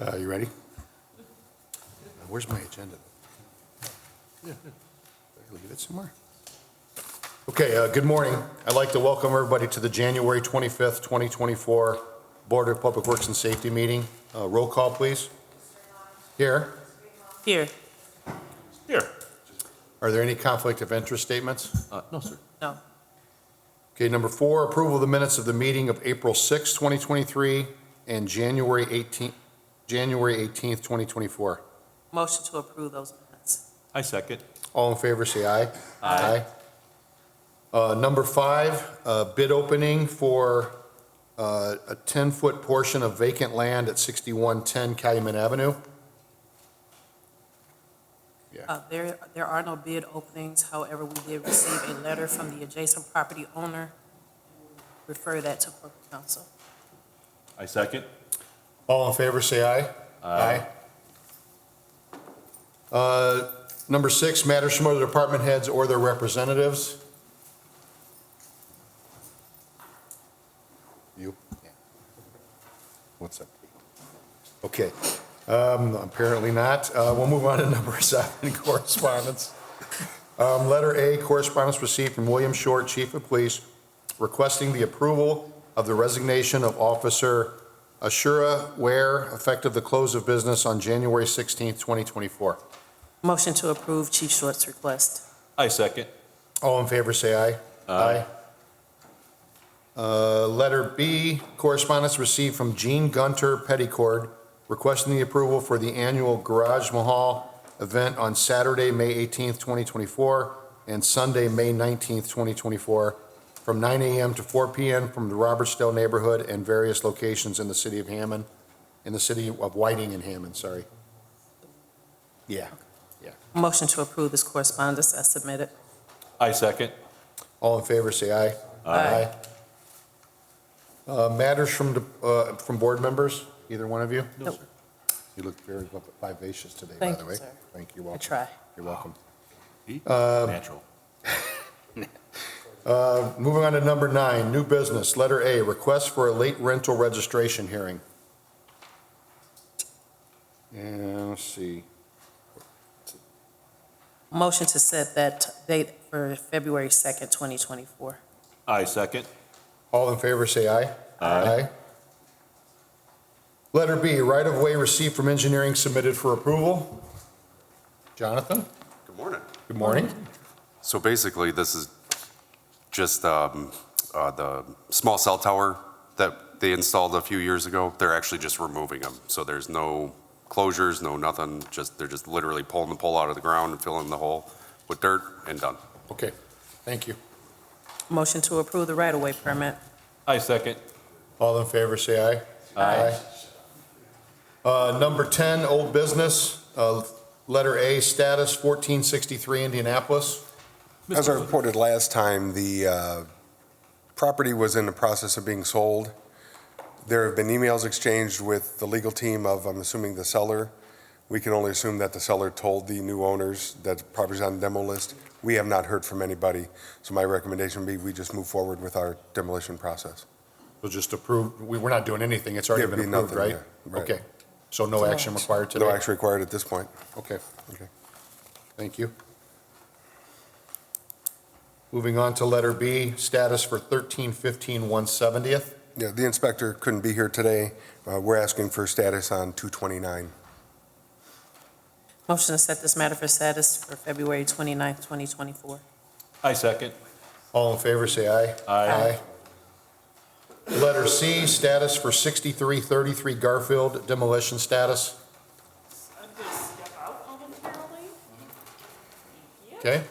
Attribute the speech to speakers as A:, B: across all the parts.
A: You ready? Where's my agenda? Leave it somewhere. Okay, good morning. I'd like to welcome everybody to the January 25th, 2024 Board of Public Works and Safety meeting. Roll call, please. Here.
B: Here.
C: Here.
A: Are there any conflict of interest statements?
C: No, sir.
B: No.
A: Okay, number 4, approval of the minutes of the meeting of April 6th, 2023 and January 18th, 2024.
B: Motion to approve those minutes.
C: I second.
A: All in favor, say aye.
C: Aye.
A: Number 5, bid opening for a 10-foot portion of vacant land at 6110 Calumet Avenue.
B: There are no bid openings. However, we did receive a letter from the adjacent property owner. Refer that to corporate counsel.
C: I second.
A: All in favor, say aye. Aye. Number 6, matters from other department heads or their representatives. You? Yeah. What's up? Okay. Apparently not. We'll move on to number 7, correspondence. Letter A, correspondence received from William Short, Chief of Police, requesting the approval of the resignation of Officer Ashura Ware, effective the close of business on January 16th, 2024.
B: Motion to approve Chief Short's request.
C: I second.
A: All in favor, say aye. Aye. Letter B, correspondence received from Gene Gunter Petticord, requesting the approval for the annual Garage Mahal event on Saturday, May 18th, 2024, and Sunday, May 19th, 2024, from 9 a.m. to 4 p.m. from the Robertsdale neighborhood and various locations in the city of Hammond, in the city of Whiting and Hammond, sorry. Yeah.
B: Motion to approve this correspondence as submitted.
C: I second.
A: All in favor, say aye.
B: Aye.
A: Matters from board members, either one of you?
B: Nope.
A: You look very vivacious today, by
B: Thank
A: the
B: you,
A: way.
B: sir.
A: Thank you.
B: I
A: Welcome.
B: try.
A: You're welcome.
C: Natural.
A: Moving on to number 9, new business. Letter A, request for a late rental registration hearing. And let's see.
B: Motion to set that date for February 2nd, 2024.
C: I second.
A: All in favor, say aye.
C: Aye.
A: Letter B, right-of-way received from engineering submitted for approval. Jonathan?
D: Good morning.
A: Good morning.
D: So basically, this is just the small cell tower that they installed a few years ago. They're actually just removing them. So there's no closures, no nothing. They're just literally pulling the pole out of the ground and filling the hole with dirt and done.
A: Okay, thank you.
B: Motion to approve the right-of-way permit.
C: I second.
A: All in favor, say aye. Aye. Number 10, old business. Letter A, status 1463 Indianapolis.
E: As I reported last time, the property was in the process of being sold. There have been emails exchanged with the legal team of, I'm assuming, the seller. We can only assume that the seller told the new owners that the property's on the demo list. We have not heard from anybody, so my recommendation would be we just move forward with our demolition process.
A: We'll just approve, we're not doing anything, it's already
E: There'd
A: been
E: be
A: approved,
E: nothing,
A: right?
E: yeah, right.
A: Okay, so no action required today?
E: No action required at this point.
A: Okay,
E: Okay.
A: thank you. Moving on to letter B, status for 1315 170th.
E: Yeah, the inspector couldn't be here today. We're asking for status on 229.
B: Motion to set this matter for status for February 29th, 2024.
C: I second.
A: All in favor, say aye.
C: Aye.
A: Letter C, status for 6333 Garfield, demolition status. Okay,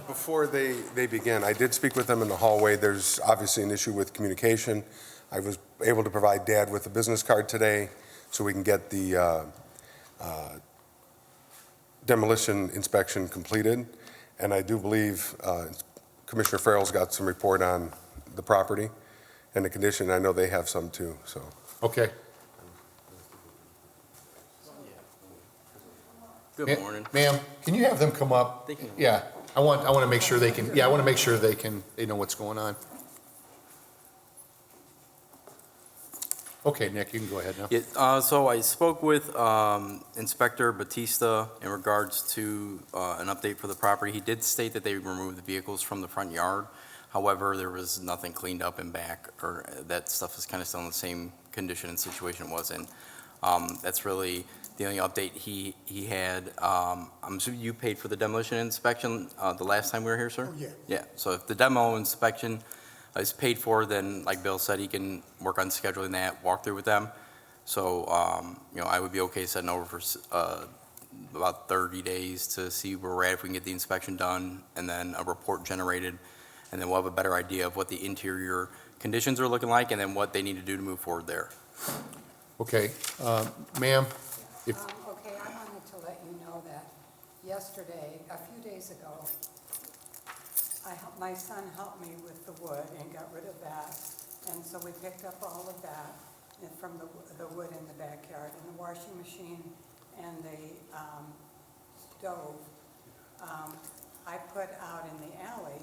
E: Before they begin, I did speak with them in the hallway. There's obviously an issue with communication. I was able to provide Dad with a business card today so we can get the demolition inspection completed. And I do believe Commissioner Farrell's got some report on the property and the condition. I know they have some too, so.
A: okay.
F: Good morning.
A: Ma'am, can you have them come up? Yeah, I want to make sure they can, I want to make sure they know what's going on. Okay, Nick, you can go ahead now.
F: Yeah, so I spoke with Inspector Batista in regards to an update for the property. He did state that they removed the vehicles from the front yard. However, there was nothing cleaned up in back, or that stuff is kind of still in the same condition and situation it was in. That's really the only update he had. I'm assuming you paid for the demolition inspection the last time we were here, sir?
G: Oh, yeah.
F: Yeah, so if the demo inspection is paid for, then like Bill said, he can work on scheduling that walkthrough with them. So, I would be okay setting over for about 30 days to see where we're at, if we can get the inspection done, and then a report generated, and then we'll have a better idea of what the interior conditions are looking like, and then what they need to do to move forward there.
A: Okay, ma'am, if,
G: Okay, I wanted to let you know that yesterday, a few days ago, my son helped me with the wood and got rid of that. And so we picked up all of that from the wood in the backyard, and the washing machine and the stove. I put out in the alley.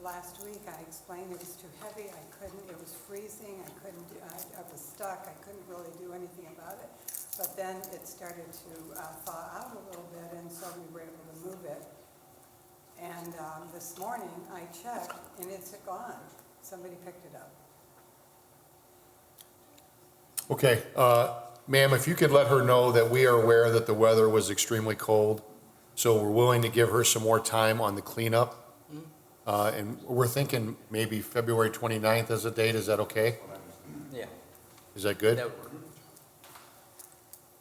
G: Last week, I explained it was too heavy, it was freezing, I was stuck, I couldn't really do anything about it. But then it started to thaw out a little bit, and so we were able to move it. And this morning, I checked, and it's gone. Somebody picked it up.
A: okay, ma'am, if you could let her know that we are aware that the weather was extremely cold, so we're willing to give her some more time on the cleanup. And we're thinking maybe February 29th as a date, is that okay?
F: Yeah.
A: Is that good?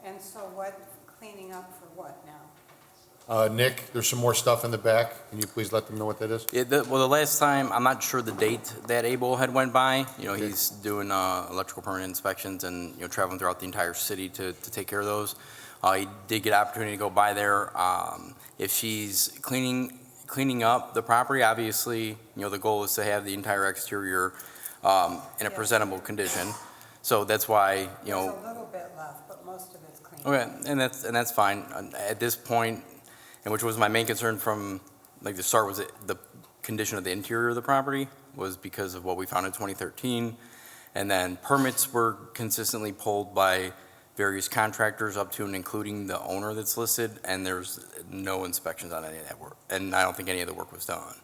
G: And so what, cleaning up for what now?
A: Nick, there's some more stuff in the back. Can you please let them know what that is?
F: Yeah, well, the last time, I'm not sure the date that Abel had went by. He's doing electrical permanent inspections and, traveling throughout the entire city to take care of those. He did get opportunity to go by there. If she's cleaning up the property, obviously, the goal is to have the entire exterior in a presentable condition. So that's why,
G: There's a little bit left, but most of it's clean.
F: Okay, and that's fine. At this point, and which was my main concern from the start, was the condition of the interior of the property was because of what we found in 2013. And then permits were consistently pulled by various contractors up to and including the owner that's listed, and there's no inspections on any of that work. And I don't think any of the work was done.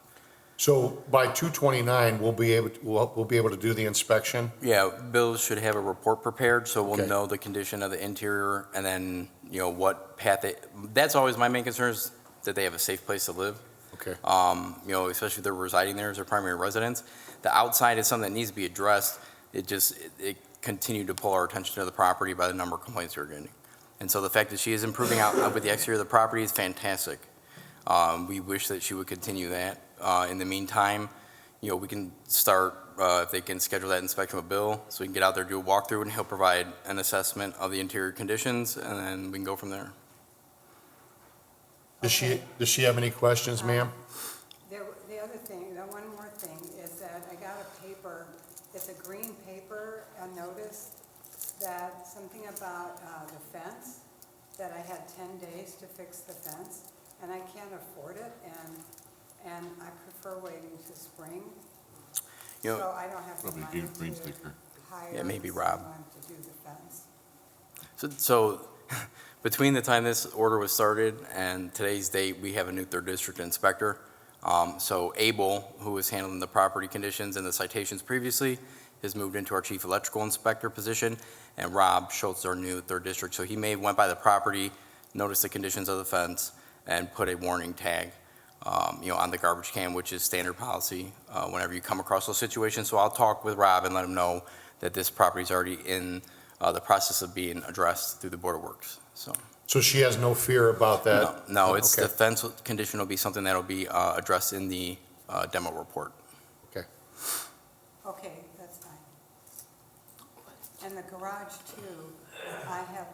A: So by 2/29, we'll be able to do the inspection?
F: Yeah, Bill should have a report prepared, so we'll
A: Okay.
F: know the condition of the interior, and then, what path that's always my main concern, is that they have a safe place to live.
A: Okay,
F: Especially if they're residing there as their primary residence. The outside is something that needs to be addressed. It continued to pull our attention to the property by the number of complaints we're getting. And so the fact that she is improving out with the exterior of the property is fantastic. We wish that she would continue that. In the meantime, we can start, if they can schedule that inspection with Bill, so we can get out there, do a walkthrough, and he'll provide an assessment of the interior conditions, and then we can go from there.
A: does she have any questions, ma'am?
G: The other thing, the one more thing, is that I got a paper, it's a green paper, a notice that something about the fence, that I had 10 days to fix the fence, and I can't afford it, and I prefer waiting to spring. So I don't have the money to hire
F: maybe Rob.
G: someone to do the fence.
F: So between the time this order was started and today's date, we have a new third district inspector. So Abel, who was handling the property conditions and the citations previously, has moved into our chief electrical inspector position, and Rob Schultz, our new third district. So he may have went by the property, noticed the conditions of the fence, and put a warning tag, on the garbage can, which is standard policy whenever you come across those situations. So I'll talk with Rob and let him know that this property is already in the process of being addressed through the Board of Works.
A: So she has no fear about that?
F: No, it's the
A: Okay.
F: fence condition will be something that'll be addressed in the demo report.
G: Okay, that's fine. And the garage too, I have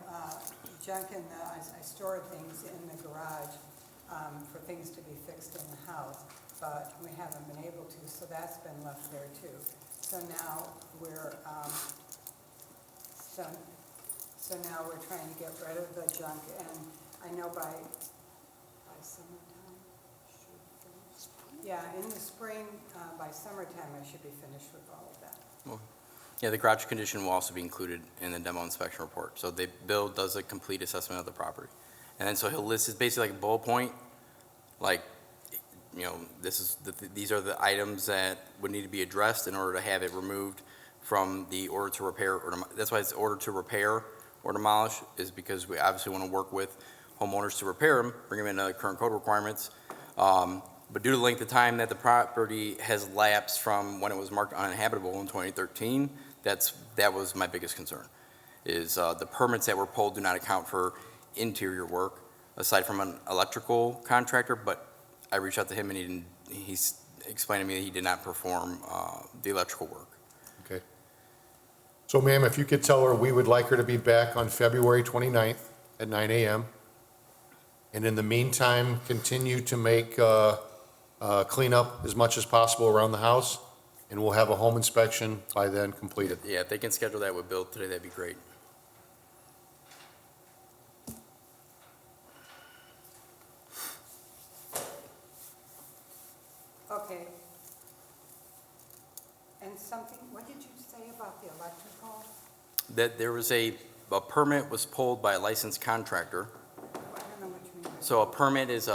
G: junk I stored things in the garage for things to be fixed in the house, but we haven't been able to, so that's been left there too. So now we're, so now we're trying to get rid of the junk, and I know by summertime, yeah, in the spring, by summertime, I should be finished with all of that.
F: Yeah, the garage condition will also be included in the demo inspection report. So Bill does a complete assessment of the property. And then so he'll list, it's basically like a bullet point, like, these are the items that would need to be addressed in order to have it removed from the order to repair, that's why it's order to repair or demolish, is because we obviously want to work with homeowners to repair them, bring them into current code requirements. But due to the length of time that the property has lapsed from when it was marked uninhabitable in 2013, that was my biggest concern, is the permits that were pulled do not account for interior work, aside from an electrical contractor, but I reached out to him and he explained to me that he did not perform the electrical work.
A: Okay. So ma'am, if you could tell her we would like her to be back on February 29th at 9 a.m. And in the meantime, continue to make cleanup as much as possible around the house, and we'll have a home inspection by then completed.
F: Yeah, if they can schedule that with Bill today, that'd be great.
G: Okay. And something, what did you say about the electrical?
F: That there was a permit was pulled by a licensed contractor.
G: I don't know what you mean.
F: So a permit is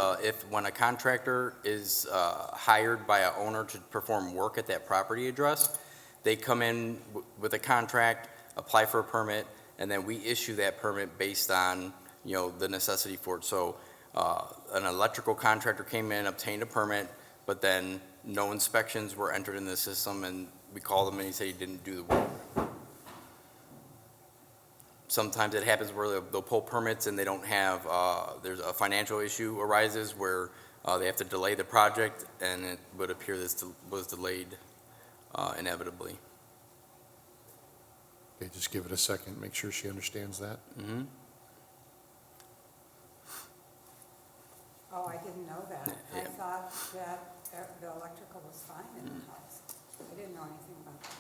F: when a contractor is hired by a owner to perform work at that property address, they come in with a contract, apply for a permit, and then we issue that permit based on, the necessity for it. So an electrical contractor came in, obtained a permit, but then no inspections were entered in the system, and we called him and he said he didn't do the work. Sometimes it happens where they'll pull permits and they don't have, there's a financial issue arises where they have to delay the project, and it would appear this was delayed inevitably.
A: Okay, just give it a second, make sure she understands that.
F: Mm-hmm.
G: Oh, I didn't know that. I
F: Yeah.
G: thought that the electrical was fine in the house. I didn't know anything about that.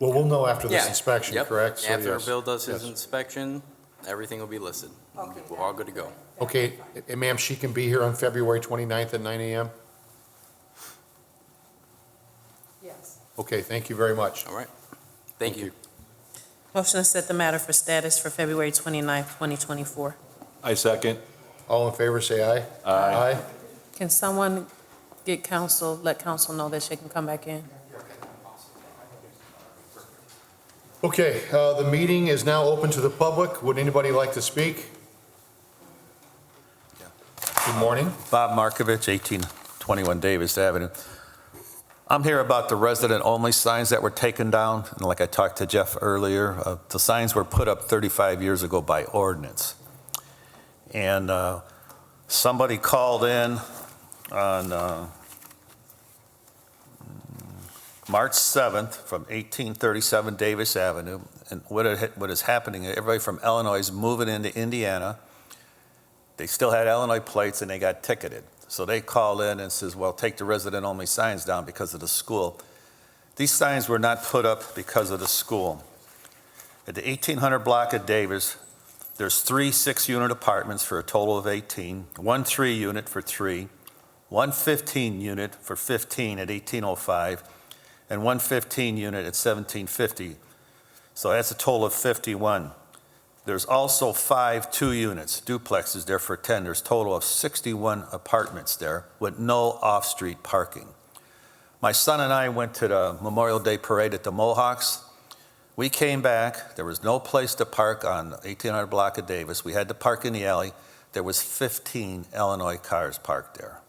A: Well, we'll know after this
F: Yeah.
A: inspection,
F: Yep.
A: correct? So,
F: After
A: yes.
F: Bill does his
A: Yes.
F: inspection, everything will be listed.
G: Okay,
F: We're all good to go.
A: Okay, and ma'am, she can be here on February 29th at 9 a.m.?
G: Yes.
A: Okay, thank you very much.
F: All right. Thank you.
B: Motion to set the matter for status for February 29th, 2024.
C: I second.
A: All in favor, say aye.
C: Aye.
B: Can someone let council know that she can come back in?
A: Okay, the meeting is now open to the public. Would anybody like to speak? Good morning.
H: Bob Markovich, 1821 Davis Avenue. I'm here about the resident-only signs that were taken down. And like I talked to Jeff earlier, the signs were put up 35 years ago by ordinance. And somebody called in on March 7th from 1837 Davis Avenue. And what is happening, everybody from Illinois is moving into Indiana. They still had Illinois plates and they got ticketed. So they called in and says, well, take the resident-only signs down because of the school. These signs were not put up because of the school. At the 1800 block of Davis, there's 3 6-unit apartments for a total of 18, 1 3-unit for 3, 1 15-unit for 15 at 1805, and 1 15-unit at 1750. So that's a total of 51. There's also 5 2-units, duplexes there for 10. There's a total of 61 apartments there with no off-street parking. My son and I went to the Memorial Day Parade at the Mohawks. We came back. There was no place to park on the 1800 block of Davis. We had to park in the alley. There was 15 Illinois cars parked there.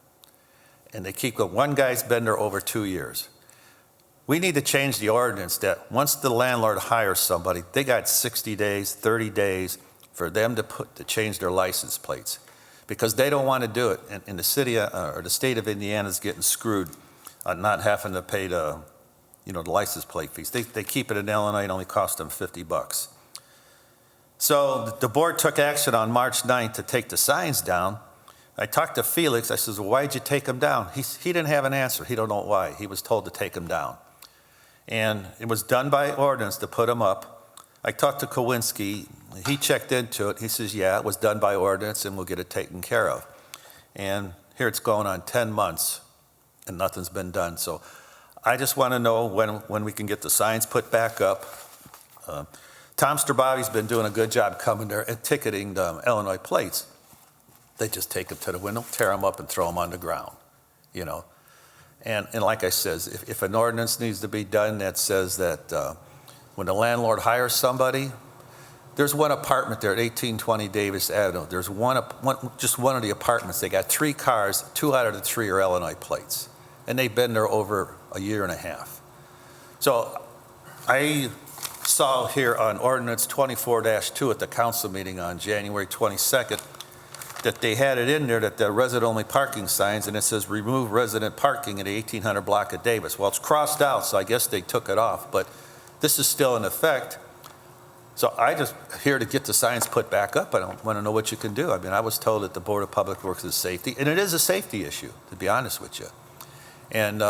H: And they keep going. One guy's been there over 2 years. We need to change the ordinance that once the landlord hires somebody, they got 60 days, 30 days for them to change their license plates, because they don't want to do it. And the city or the state of Indiana is getting screwed on not having to pay the license plate fees. They keep it in Illinois, it only costs them $50. So the board took action on March 9th to take the signs down. I talked to Felix. I says, well, why'd you take them down? He didn't have an answer. He don't know why. He was told to take them down. And it was done by ordinance to put them up. I talked to Kowinski. He checked into it. He says, yeah, it was done by ordinance and we'll get it taken care of. And here it's going on 10 months and nothing's been done. So I just want to know when we can get the signs put back up. Tom Strabowski's been doing a good job coming there and ticketing the Illinois plates. They just take them to the window, tear them up, and throw them on the ground, you know. And like I says, if an ordinance needs to be done that says that when the landlord hires somebody, there's one apartment there at 1820 Davis Avenue. There's just one of the apartments. They got 3 cars, 2 out of the 3 are Illinois plates. And they've been there over a year and a half. So I saw here on ordinance 24-2 at the council meeting on January 22nd that they had it in there that the resident-only parking signs, and it says remove resident parking in the 1800 block of Davis. Well, it's crossed out, so I guess they took it off, but this is still in effect. So I just here to get the signs put back up. I don't want to know what you can do. I mean, I was told that the Board of Public Works is safety, and it is a safety issue, to be honest with you. And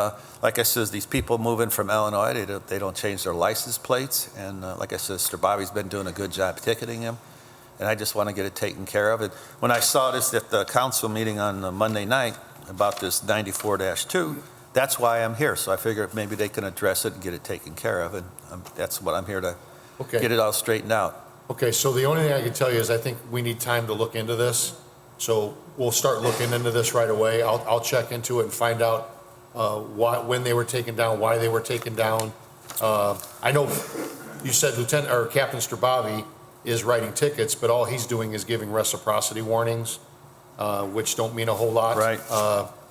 H: like I says, these people moving from Illinois, they don't change their license plates. And like I said, Mr. Bobby's been doing a good job ticketing him. And I just want to get it taken care of. And when I saw this at the council meeting on Monday night about this 94-2, that's why I'm here. So I figured maybe they can address it and get it taken care of. And that's what I'm here to get it all straightened out.
A: Okay, so the only thing I can tell you is I think we need time to look into this. So we'll start looking into this right away. I'll check into it and find out when they were taken down, why they were taken down. I know you said Captain Strabowski is writing tickets, but all he's doing is giving reciprocity warnings, which don't mean a whole lot.
H: Right.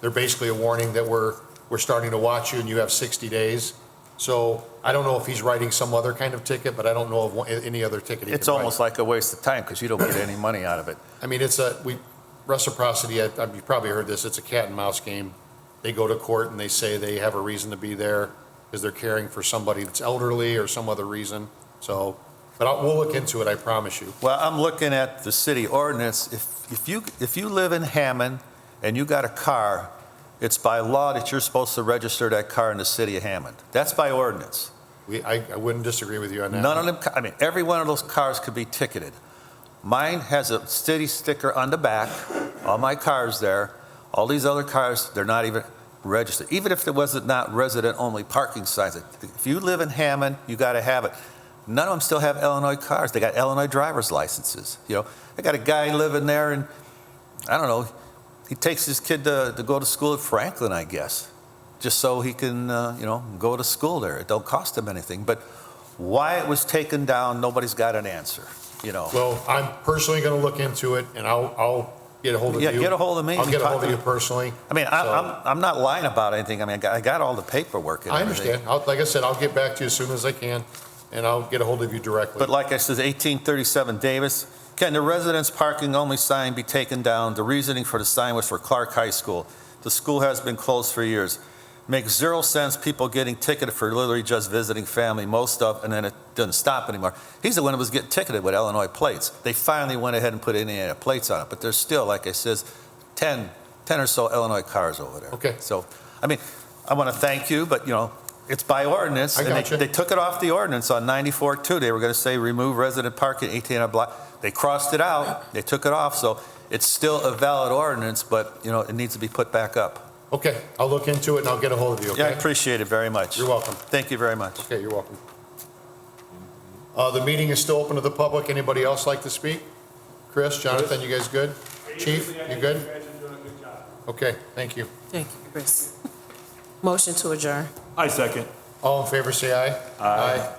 A: They're basically a warning that we're starting to watch you and you have 60 days. So I don't know if he's writing some other kind of ticket, but I don't know of any other ticket he
H: It's
A: can
H: almost like a waste of time because you don't get any money out of it.
A: I mean, reciprocity, you probably heard this, it's a cat and mouse game. They go to court and they say they have a reason to be there because they're caring for somebody that's elderly or some other reason. So, but we'll look into it, I promise you.
H: Well, I'm looking at the city ordinance. If you live in Hammond and you got a car, it's by law that you're supposed to register that car in the city of Hammond. That's by ordinance.
A: I wouldn't disagree with you on that.
H: None of them, I mean, every one of those cars could be ticketed. Mine has a city sticker on the back, all my cars there. All these other cars, they're not even registered. Even if there wasn't not resident-only parking signs. If you live in Hammond, you got to have it. None of them still have Illinois cars. They got Illinois driver's licenses. You know, I got a guy living there, and I don't know. He takes his kid to go to school at Franklin, I guess, just so he can, go to school there. It don't cost him anything. But why it was taken down, nobody's got an answer. You know.
A: Well, I'm personally going to look into it, and I'll get a hold of you.
H: Yeah, get a hold of me.
A: I'll get a hold of you personally.
H: I mean, I'm not lying about anything. I mean, I got all the paperwork and
A: I
H: everything.
A: understand. Like I said, I'll get back to you as soon as I can, and I'll get a hold of you directly.
H: But like I said, 1837 Davis, can the residence parking only sign be taken down? The reasoning for the sign was for Clark High School. The school has been closed for years. Makes 0 sense people getting ticketed for literally just visiting family, most of, and then it doesn't stop anymore. He's the one who was getting ticketed with Illinois plates. They finally went ahead and put Indiana plates on it, but there's still, like I says, 10 or so Illinois cars over there.
A: Okay.
H: So, I mean, I want to thank you, but, it's by ordinance.
A: I gotcha.
H: They took it off the ordinance on 94-2. They were going to say remove resident parking 1800 block. They crossed it out. They took it off. So it's still a valid ordinance, but, it needs to be put back up.
A: Okay, I'll look into it and I'll get a hold of you, okay?
H: Yeah, I appreciate it very much.
A: You're welcome.
H: Thank you very much.
A: Okay, you're welcome. The meeting is still open to the public. Anybody else like to speak? Chris, Jonathan, you guys good? Chief, you good?
I: You guys are doing a good job.
A: Okay, thank you.
B: Thank you, Chris. Motion to adjourn.
C: I second.
A: All in favor, say aye.
C: Aye.